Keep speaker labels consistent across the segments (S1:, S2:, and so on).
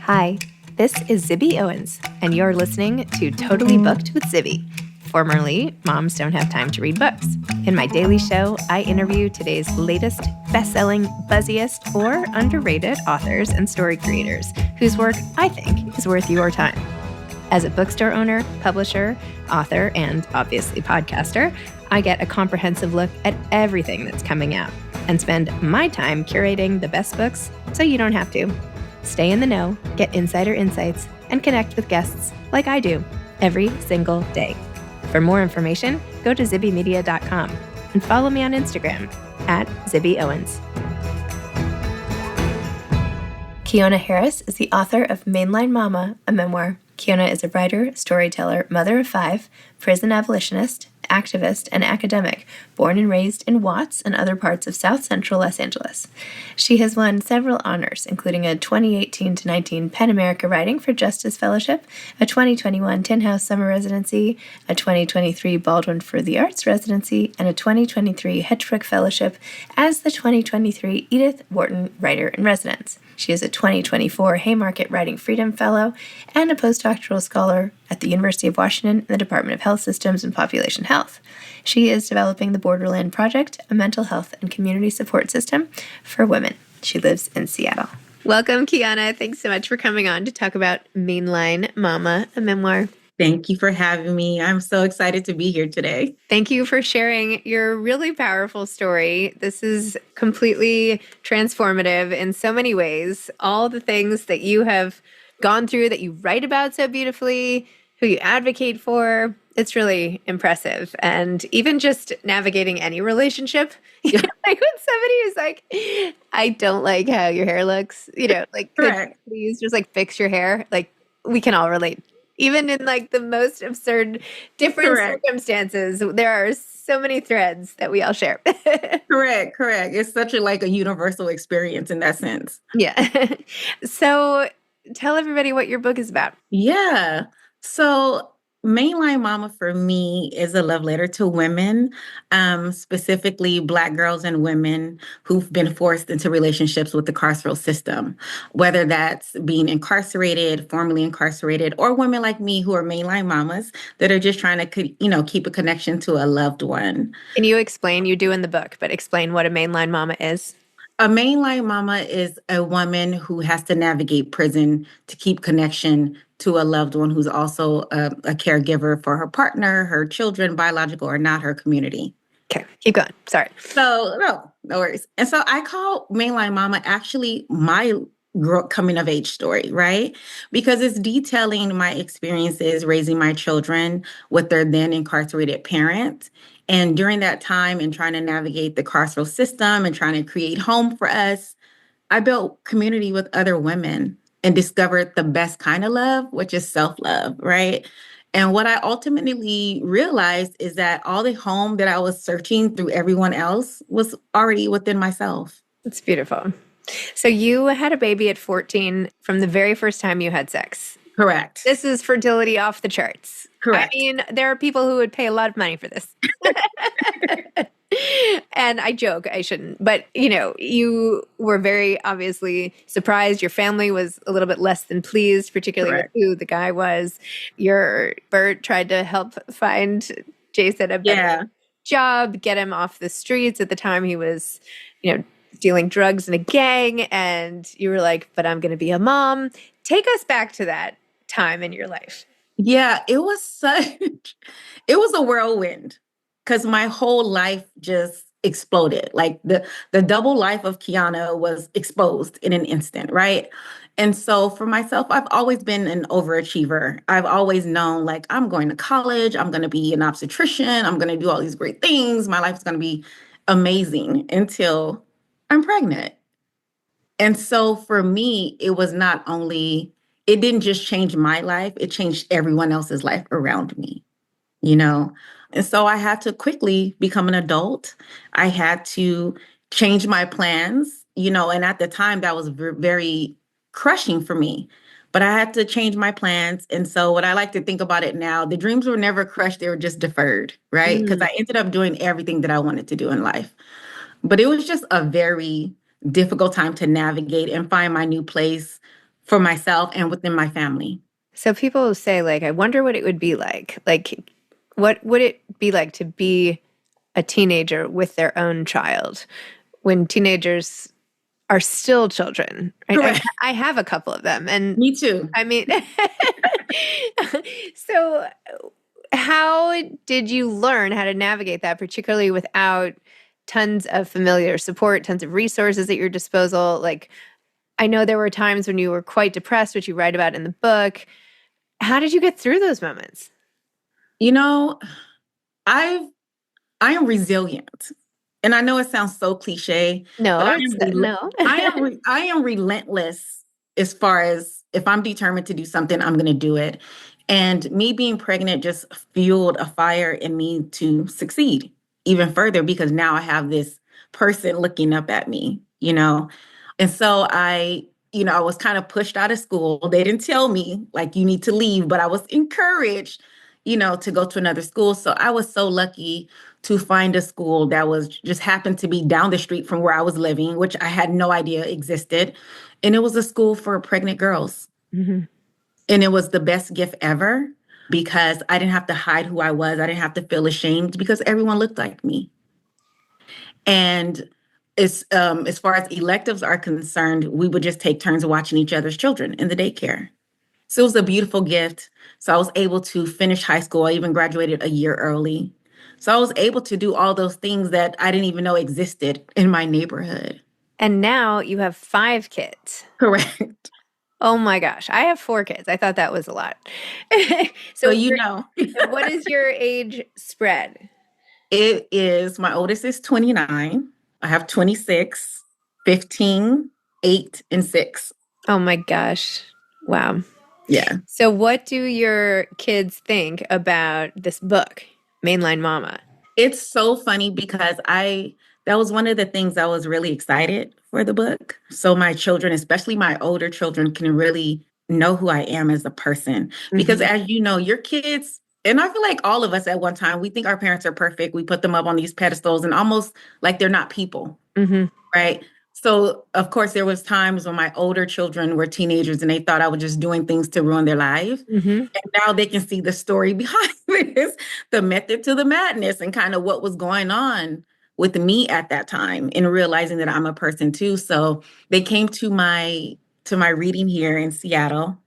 S1: Hi, this is Zibby Owens, and you're listening to Totally Booked with Zibby, formerly Moms Don't Have Time to Read Books. In my daily show, I interview today's latest best-selling, buzziest, or underrated authors and story creators whose work I think is worth your time. As a bookstore owner, publisher, author, and obviously podcaster, I get a comprehensive look at everything that's coming out and spend my time curating the best books so you don't have to. Stay in the know, get insider insights, and connect with guests like I do every single day. For more information, go to zibbymedia.com and follow me on Instagram at Zibby Owens. Keeonna Harris is the author of MAINLINE MAMA, a memoir. Keeonna is a writer, storyteller, mother of 5, prison abolitionist, activist, and academic, born and raised in Watts and other parts of South Central Los Angeles. She has won several honors, including a 2018-19 PEN America Writing for Justice Fellowship, a 2021 Tin House Summer Residency, a 2023 Baldwin for the Arts Residency, and a 2023 Hedgebrook Fellowship as the 2023 Edith Wharton Writer in Residence. She is a 2024 Haymarket Writing Freedom Fellow and a postdoctoral scholar at the University of Washington in the Department of Health Systems and Population Health. She is developing the Borderland Project, a mental health and community support system for women. She lives in Seattle. Welcome, Keeonna. Thanks so much for coming on to talk about MAINLINE MAMA, a memoir.
S2: Thank you for having me. I'm so excited to be here today.
S1: Thank you for sharing your really powerful story. This is completely transformative in so many ways. All the things that you have gone through, that you write about so beautifully, who you advocate for, it's really impressive. And even just navigating any relationship, like when somebody is like, I don't like how your hair looks, like, could please just like fix your hair? Like, we can all relate. Even in like the most absurd, different circumstances, there are so many threads that we all share.
S2: Correct. It's such a universal experience in that sense.
S1: Yeah. So tell everybody what your book is about.
S2: Yeah. So MAINLINE Mama for me is a love letter to women, specifically Black girls and women who've been forced into relationships with the carceral system, whether that's being incarcerated, formerly incarcerated, or women like me who are mainline mamas that are just trying to, keep a connection to a loved one.
S1: Can you explain, you do in the book, but explain what a mainline mama is?
S2: A mainline mama is a woman who has to navigate prison to keep connection to a loved one who's also a caregiver for her partner, her children, biological or not, her community.
S1: Okay, keep going. Sorry.
S2: So, no worries. And so I call Mainline Mama actually my coming of age story, right? Because it's detailing my experiences raising my children with their then incarcerated parents. And during that time and trying to navigate the carceral system and trying to create home for us, I built community with other women and discovered the best kind of love, which is self-love, right? And what I ultimately realized is that all the home that I was searching through everyone else was already within myself.
S1: It's beautiful. So you had a baby at 14 from the very first time you had sex.
S2: Correct.
S1: This is fertility off the charts.
S2: Correct.
S1: I mean, there are people who would pay a lot of money for this. And I joke, I shouldn't. But, you were very obviously surprised. Your family was a little bit less than pleased, particularly with who the guy was. Your Bert tried to help find Jason a better job, get him off the streets. At the time, he was, dealing drugs in a gang. And you were like, but I'm going to be a mom. Take us back to that time in your life.
S2: Yeah, it was a whirlwind because my whole life just exploded. Like the double life of Keeonna was exposed in an instant, right? And so for myself, I've always been an overachiever. I've always known like I'm going to college, I'm going to be an obstetrician, I'm going to do all these great things. My life is going to be amazing until I'm pregnant. And so for me, it was not only, it didn't just change my life, it changed everyone else's life around me, And so I had to quickly become an adult. I had to change my plans, and at the time that was very crushing for me. But I had to change my plans. And so what I like to think about it now, the dreams were never crushed, they were just deferred, right? Because I ended up doing everything that I wanted to do in life. But it was just a very difficult time to navigate and find my new place for myself and within my family.
S1: So people say, like, I wonder what it would be like. Like, what would it be like to be a teenager with their own child when teenagers are still children, right?
S2: Correct.
S1: I have a couple of them. And
S2: Me too.
S1: I mean, so how did you learn how to navigate that, particularly without tons of familiar support, tons of resources at your disposal? Like, I know there were times when you were quite depressed, which you write about in the book. How did you get through those moments?
S2: You know, I I am resilient. And I know it sounds so cliche, but
S1: No, it's no.
S2: I am relentless as far as if I'm determined to do something, I'm going to do it. And me being pregnant just fueled a fire in me to succeed even further because now I have this person looking up at me, you know. And so I was kind of pushed out of school. They didn't tell me like you need to leave, but I was encouraged, to go to another school. So I was so lucky to find a school that was just happened to be down the street from where I was living, which I had no idea existed. And it was a school for pregnant girls.
S1: Hmm.
S2: And it was the best gift ever because I didn't have to hide who I was. I didn't have to feel ashamed because everyone looked like me. And as far as electives are concerned, we would just take turns watching each other's children in the daycare. So it was a beautiful gift. So I was able to finish high school. I even graduated a year early. So I was able to do all those things that I didn't even know existed in my neighborhood.
S1: And now you have 5 kids.
S2: Correct.
S1: Oh my gosh, I have 4 kids. I thought that was a lot.
S2: So
S1: So what is your age spread?
S2: it is my oldest is 29. I have 26, 15, 8, and 6.
S1: Oh my gosh. Wow.
S2: Yeah.
S1: So what do your kids think about this book, Mainline Mama?
S2: It's so funny because that was one of the things I was really excited for the book. So my children, especially my older children, can really know who I am as a person. Because
S1: Mhm.
S2: as you know, your kids, and I feel like all of us at one time, we think our parents are perfect. We put them up on these pedestals and almost like they're not people,
S1: Mhm.
S2: right? So of course there was times when my older children were teenagers and they thought I was just doing things to ruin their life.
S1: Mhm.
S2: And now they can see the story behind this, the method to the madness and kind of what was going on with me at that time and realizing that I'm a person too. So they came to my reading here in Seattle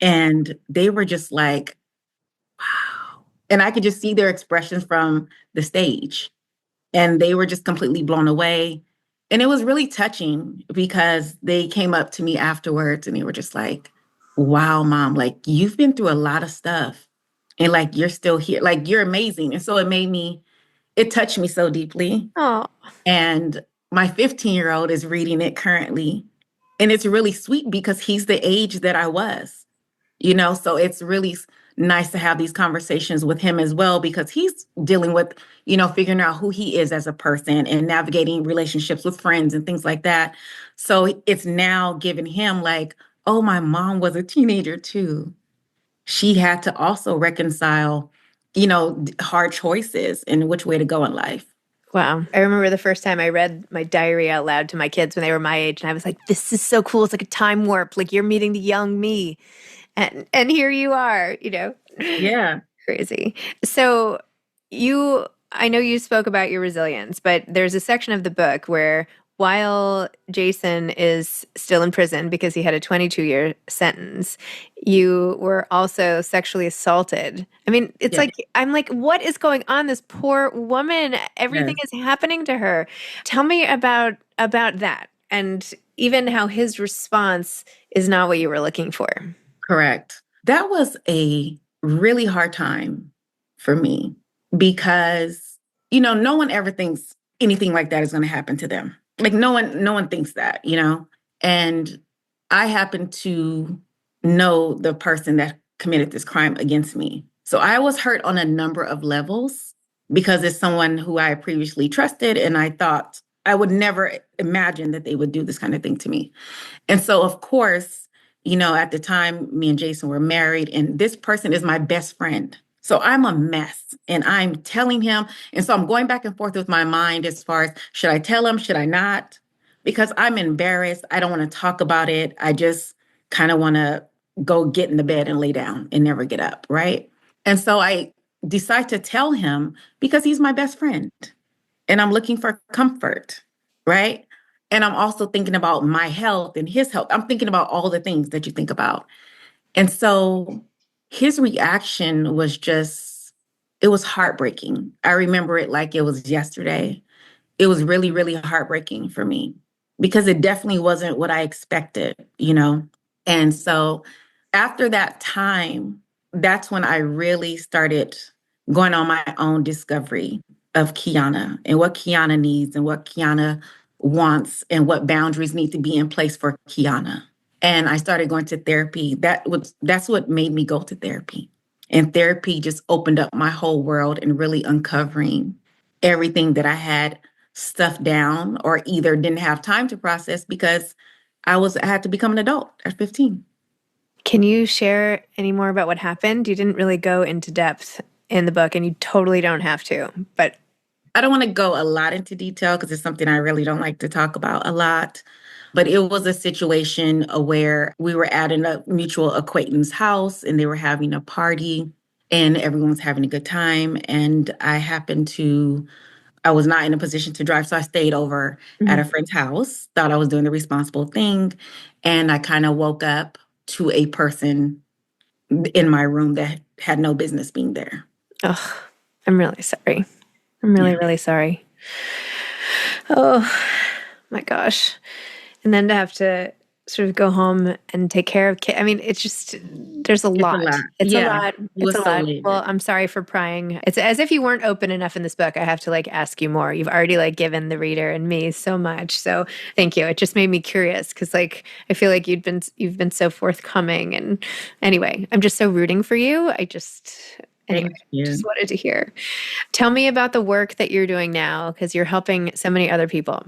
S2: and they were just like, wow. And I could just see their expressions from the stage and they were just completely blown away. And it was really touching because they came up to me afterwards and they were just like, wow, mom, like you've been through a lot of stuff and like you're still here, like you're amazing. And so it touched me so deeply.
S1: Oh,
S2: And my 15-year-old is reading it currently. And it's really sweet because he's the age that I was, so it's really nice to have these conversations with him as well because he's dealing with, figuring out who he is as a person and navigating relationships with friends and things like that. So it's now giving him like, oh, my mom was a teenager too. She had to also reconcile, hard choices and which way to go in life.
S1: wow. I remember the first time I read my diary out loud to my kids when they were my age, and I was like, this is so cool. It's like a time warp. Like you're meeting the young me. And here you are.
S2: Yeah.
S1: Crazy. So I know you spoke about your resilience, but there's a section of the book where while Jason is still in prison because he had a 22-year sentence, you were also sexually assaulted. I mean, it's
S2: Yeah.
S1: like, I'm like, what is going on? This poor woman, everything
S2: Yes.
S1: is happening to her. Tell me about that and even how his response is not what you were looking for.
S2: Correct. That was a really hard time for me because, no one ever thinks anything like that is going to happen to them. Like no one thinks that. And I happen to know the person that committed this crime against me. So I was hurt on a number of levels because it's someone who I previously trusted and I thought I would never imagine that they would do this kind of thing to me. And so, of course, at the time, me and Jason were married, and this person is my best friend. So I'm a mess and I'm telling him. And so I'm going back and forth with my mind as far as should I tell him? Should I not? Because I'm embarrassed. I don't want to talk about it. I just kind of want to go get in the bed and lay down and never get up, right? And so I decide to tell him because he's my best friend and I'm looking for comfort, right? And I'm also thinking about my health and his health. I'm thinking about all the things that you think about. And so his reaction was just, it was heartbreaking. I remember it like it was yesterday. It was really, really heartbreaking for me because it definitely wasn't what I expected, you know? And so after that time, that's when I really started going on my own discovery of Keeonna and what Keeonna needs and what Keeonna wants and what boundaries need to be in place for Keeonna. And I started going to therapy. That's what made me go to therapy. And therapy just opened up my whole world and really uncovering everything that I had stuffed down or either didn't have time to process because I had to become an adult at 15.
S1: Can you share any more about what happened? You didn't really go into depth in the book, and you totally don't have to, but
S2: I don't want to go a lot into detail because it's something I really don't like to talk about a lot. But it was a situation where we were at a mutual acquaintance house and they were having a party and everyone was having a good time. And I was not in a position to drive. So I stayed over at a friend's house, thought I was doing the responsible thing. And I kind of woke up to a person in my room that had no business being there.
S1: Oh, I'm really sorry. I'm really, really sorry. Oh my gosh. And then to have to sort of go home and take care of kids. I mean, it's just, there's a lot. It's a lot. It's a lot. Well, I'm sorry for prying. It's as if you weren't open enough in this book. I have to like ask you more. You've already like given the reader and me so much. So thank you. It just made me curious because like I feel like you've been so forthcoming. And anyway, I'm just so rooting for you. Anyway, just wanted to hear. Tell me about the work that you're doing now because you're helping so many other people.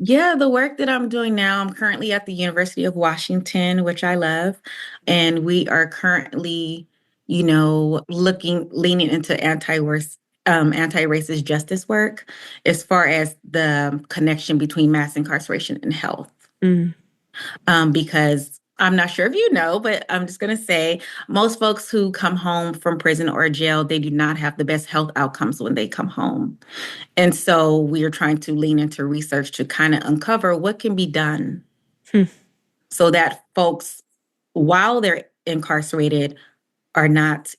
S2: Yeah, the work that I'm doing now, I'm currently at the University of Washington, which I love. And we are currently, leaning into anti-racist justice work as far as the connection between mass incarceration and health.
S1: Mm.
S2: Because I'm not sure if you know, but I'm just going to say most folks who come home from prison or jail, they do not have the best health outcomes when they come home. And so we are trying to lean into research to kind of uncover what can be done so that folks, while they're incarcerated, are not,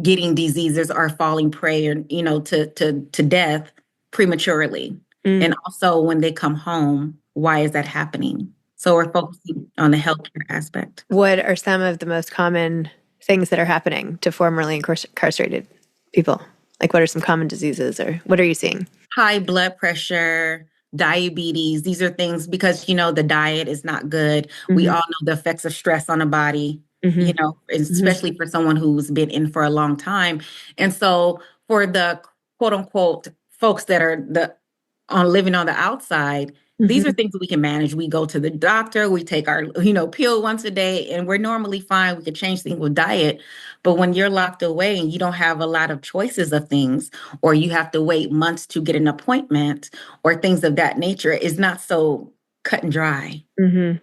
S2: getting diseases or falling prey or, to death prematurely. And also when they come home, why is that happening? So we're focusing on the healthcare aspect.
S1: What are some of the most common things that are happening to formerly incarcerated people? Like what are some common diseases or what are you seeing?
S2: High blood pressure, diabetes. These are things because, the diet is not good. We all know the effects of stress on the body, especially for someone who's been in for a long time. And so for the quote unquote folks that are living on the outside, these are things that we can manage. We go to the doctor, we take our, pill once a day, and we're normally fine. We can change things with diet. But when you're locked away and you don't have a lot of choices of things, or you have to wait months to get an appointment or things of that nature, is not so cut and dry. And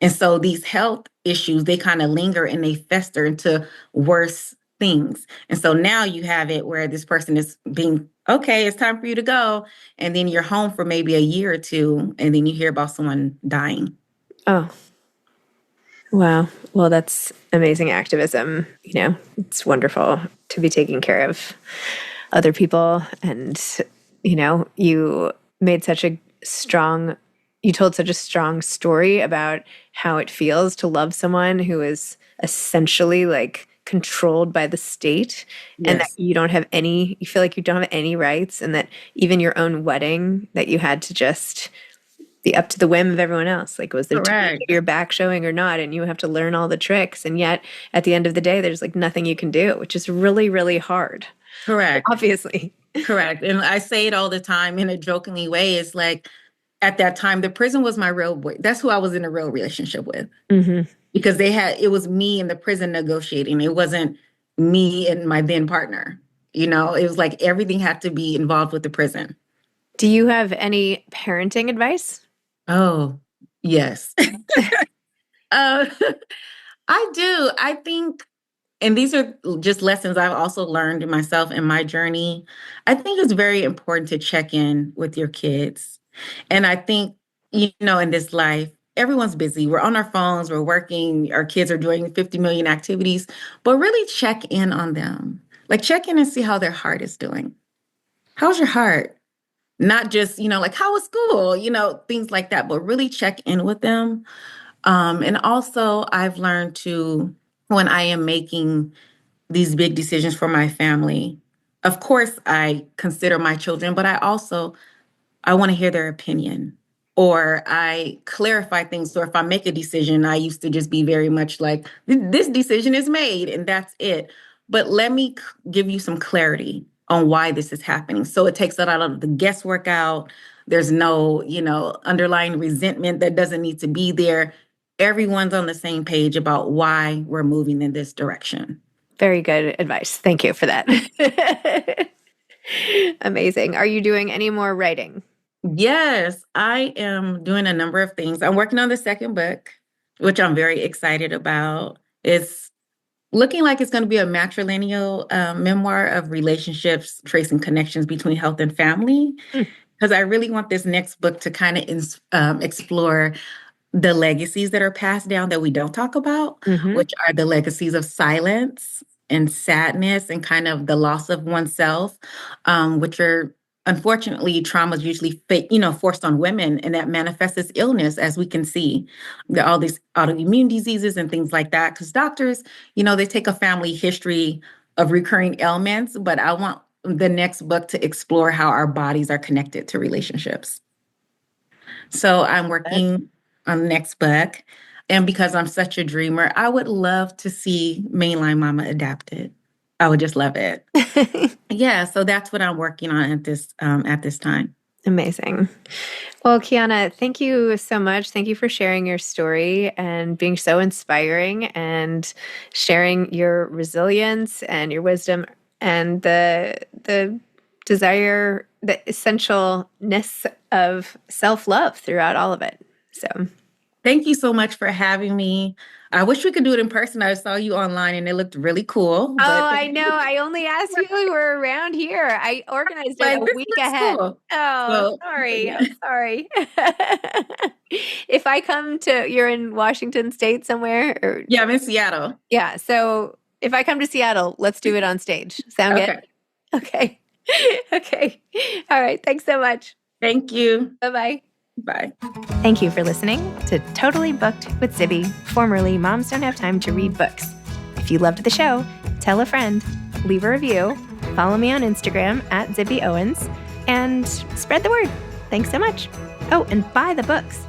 S2: so these health issues, they kind of linger and they fester into worse things. And so now you have it where this person is being, okay, it's time for you to go. And then you're home for maybe a year or two, and then you hear about someone dying.
S1: Oh, wow. Well, that's amazing activism. It's wonderful to be taking care of other people. And, you made you told such a strong story about how it feels to love someone who is essentially like controlled by the state and that you feel like you don't have any rights and that even your own wedding that you had to just be up to the whim of everyone else. Like was there your back showing or not? And you have to learn all the tricks. And yet at the end of the day, there's like nothing you can do, which is really, really hard.
S2: Correct.
S1: Obviously.
S2: Correct. And I say it all the time in a jokingly way. It's like, at that time, the prison was my real boy. That's who I was in a real relationship with. Because it was me and the prison negotiating. It wasn't me and my then partner. It was like everything had to be involved with the prison.
S1: Do you have any parenting advice?
S2: Oh, yes. Uh, I do. I think, and these are just lessons I've also learned myself in my journey. I think it's very important to check in with your kids. And I think, in this life, everyone's busy. We're on our phones, we're working, our kids are doing 50 million activities, but really check in on them. Like check in and see how their heart is doing. How's your heart? Not just, like how was school, things like that, but really check in with them. And also, I've learned to, when I am making these big decisions for my family, of course, I consider my children, but I want to hear their opinion, or I clarify things. So if I make a decision, I used to just be very much like, this decision is made and that's it. But let me give you some clarity on why this is happening. So it takes a lot of the guesswork out. There's no, underlying resentment that doesn't need to be there. Everyone's on the same page about why we're moving in this direction.
S1: Very good advice. Thank you for that. Amazing. Are you doing any more writing?
S2: Yes, I am doing a number of things. I'm working on the second book, which I'm very excited about. It's looking like it's going to be a matrilineal memoir of relationships, tracing connections between health and family. Because I really want this next book to kind of explore the legacies that are passed down that we don't talk about, which are the legacies of silence and sadness and kind of the loss of oneself, which are unfortunately traumas usually forced on women, and that manifests as illness, as we can see, all these autoimmune diseases and things like that. Because doctors, they take a family history of recurring ailments, but I want the next book to explore how our bodies are connected to relationships. So I'm working on the next book. And because I'm such a dreamer, I would love to see Mainline Mama adapted. I would just love it. Yeah, so that's what I'm working on at this time.
S1: Amazing. Well, Keeonna, thank you so much. Thank you for sharing your story and being so inspiring and sharing your resilience and your wisdom and the desire, the essentialness of self-love throughout all of it. So
S2: thank you so much for having me. I wish we could do it in person. I saw you online and it looked really cool.
S1: I know. I only asked you if we were around here. I organized it a week ahead.
S2: Cool.
S1: Oh, sorry. Yeah. I'm sorry. If I come to, you're in Washington State somewhere? Or,
S2: yeah, I'm in Seattle.
S1: Yeah. So if I come to Seattle, let's do it on stage. Sound good? Okay. Okay. All right. Thanks so much.
S2: Thank you.
S1: Bye-bye.
S2: Bye.
S1: Thank you for listening to Totally Booked with Zibby, formerly Moms Don't Have Time to Read Books. If you loved the show, tell a friend, leave a review, follow me on Instagram @ZibbyOwens, and spread the word. Thanks so much. Oh, and buy the books.